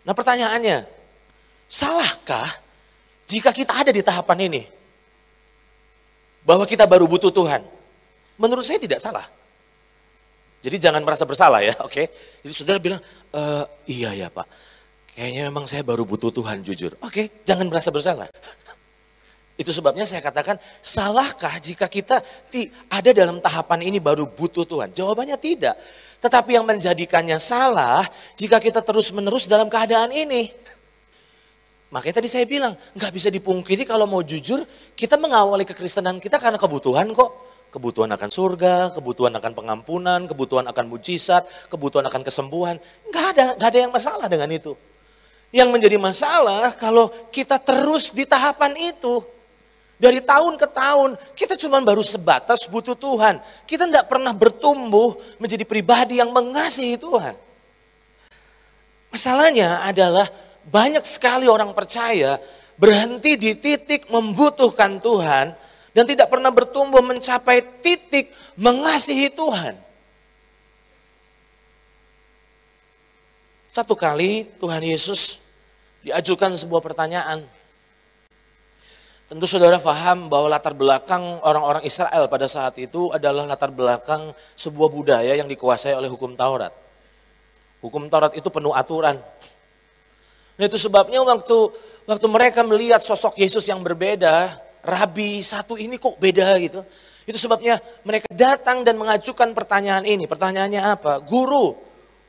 Nah pertanyaannya, salahkah jika kita ada di tahapan ini? Bahwa kita baru butuh Tuhan? Menurut saya tidak salah. Jadi jangan merasa bersalah ya, oke? Jadi saudara bilang, iya ya Pak, kayaknya memang saya baru butuh Tuhan jujur. Oke, jangan merasa bersalah. Itu sebabnya saya katakan, salahkah jika kita ada dalam tahapan ini baru butuh Tuhan? Jawabannya tidak. Tetapi yang menjadikannya salah jika kita terus-menerus dalam keadaan ini. Makanya tadi saya bilang, nggak bisa dipungkiri kalau mau jujur, kita mengawali kekristenan kita karena kebutuhan kok. Kebutuhan akan surga, kebutuhan akan pengampunan, kebutuhan akan mujizat, kebutuhan akan kesembuhan. Nggak ada yang masalah dengan itu. Yang menjadi masalah kalau kita terus di tahapan itu. Dari tahun ke tahun, kita cuma baru sebatas butuh Tuhan. Kita tidak pernah bertumbuh menjadi pribadi yang mengasihi Tuhan. Masalahnya adalah banyak sekali orang percaya berhenti di titik membutuhkan Tuhan dan tidak pernah bertumbuh mencapai titik mengasihi Tuhan. Satu kali Tuhan Yesus diajukan sebuah pertanyaan. Tentu saudara paham bahwa latar belakang orang-orang Israel pada saat itu adalah latar belakang sebuah budaya yang dikuasai oleh hukum Taurat. Hukum Taurat itu penuh aturan. Nah itu sebabnya waktu mereka melihat sosok Yesus yang berbeda, Rabi satu ini kok beda gitu. Itu sebabnya mereka datang dan mengajukan pertanyaan ini. Pertanyaannya apa? Guru,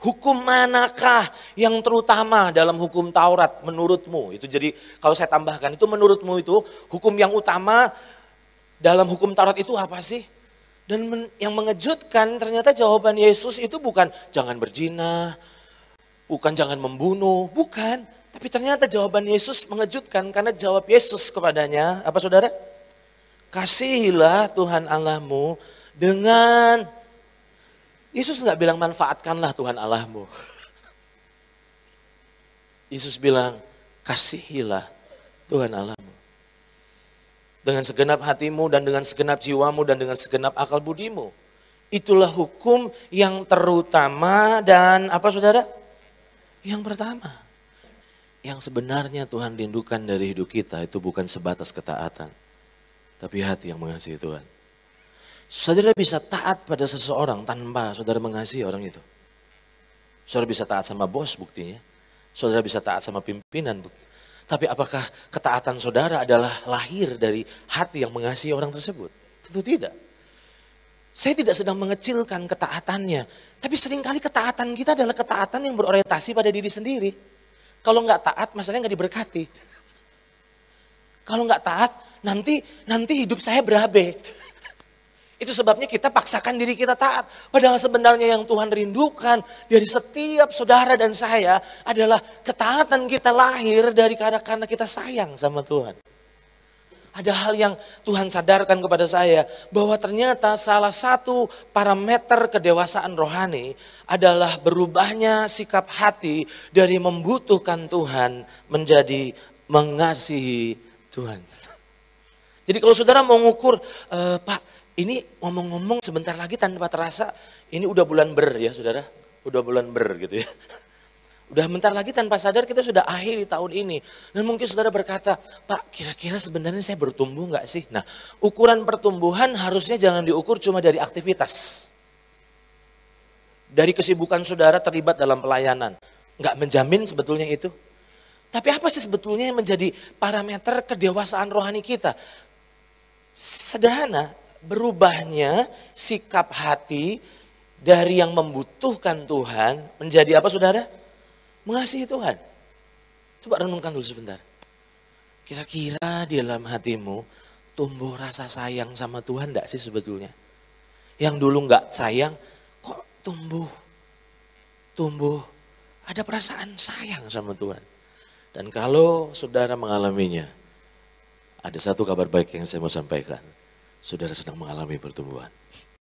hukum manakah yang terutama dalam hukum Taurat menurutmu? Itu jadi kalau saya tambahkan itu menurutmu itu hukum yang utama dalam hukum Taurat itu apa sih? Dan yang mengejutkan ternyata jawaban Yesus itu bukan jangan berzina, bukan jangan membunuh, bukan. Tapi ternyata jawaban Yesus mengejutkan karena jawab Yesus kepadanya, apa saudara? Kasihilah Tuhan Allahmu dengan, Yesus nggak bilang manfaatkanlah Tuhan Allahmu. Yesus bilang kasihilah Tuhan Allahmu. Dengan segenap hatimu dan dengan segenap jiwamu dan dengan segenap akal budimu. Itulah hukum yang terutama dan apa saudara? Yang pertama. Yang sebenarnya Tuhan rindukan dari hidup kita itu bukan sebatas ketaatan. Tapi hati yang mengasihi Tuhan. Saudara bisa taat pada seseorang tanpa saudara mengasihi orang itu. Saudara bisa taat sama bos buktinya. Saudara bisa taat sama pimpinan. Tapi apakah ketaatan saudara adalah lahir dari hati yang mengasihi orang tersebut? Tentu tidak. Saya tidak sedang mengecilkan ketaatannya. Tapi seringkali ketaatan kita adalah ketaatan yang berorientasi pada diri sendiri. Kalau nggak taat, masalahnya nggak diberkati. Kalau nggak taat, nanti hidup saya berabe. Itu sebabnya kita paksakan diri kita taat. Padahal sebenarnya yang Tuhan rindukan dari setiap saudara dan saya adalah ketaatan kita lahir dari karena kita sayang sama Tuhan. Ada hal yang Tuhan sadarkan kepada saya bahwa ternyata salah satu parameter kedewasaan rohani adalah berubahnya sikap hati dari membutuhkan Tuhan menjadi mengasihi Tuhan. Jadi kalau saudara mau ngukur, Pak ini ngomong-ngomong sebentar lagi tanpa terasa ini udah bulan ya saudara, udah bulan gitu ya. Udah bentar lagi tanpa sadar kita sudah akhiri tahun ini. Dan mungkin saudara berkata, Pak kira-kira sebenarnya saya bertumbuh gak sih? Nah ukuran pertumbuhan harusnya jangan diukur cuma dari aktivitas. Dari kesibukan saudara terlibat dalam pelayanan. Gak menjamin sebetulnya itu. Tapi apa sih sebetulnya yang menjadi parameter kedewasaan rohani kita? Sederhana, berubahnya sikap hati dari yang membutuhkan Tuhan menjadi apa saudara? Mengasihi Tuhan. Coba renungkan dulu sebentar. Kira-kira di dalam hatimu tumbuh rasa sayang sama Tuhan enggak sih sebetulnya? Yang dulu enggak sayang, kok tumbuh ada perasaan sayang sama Tuhan. Dan kalau saudara mengalaminya, ada satu kabar baik yang saya mau sampaikan. Saudara sedang mengalami pertumbuhan.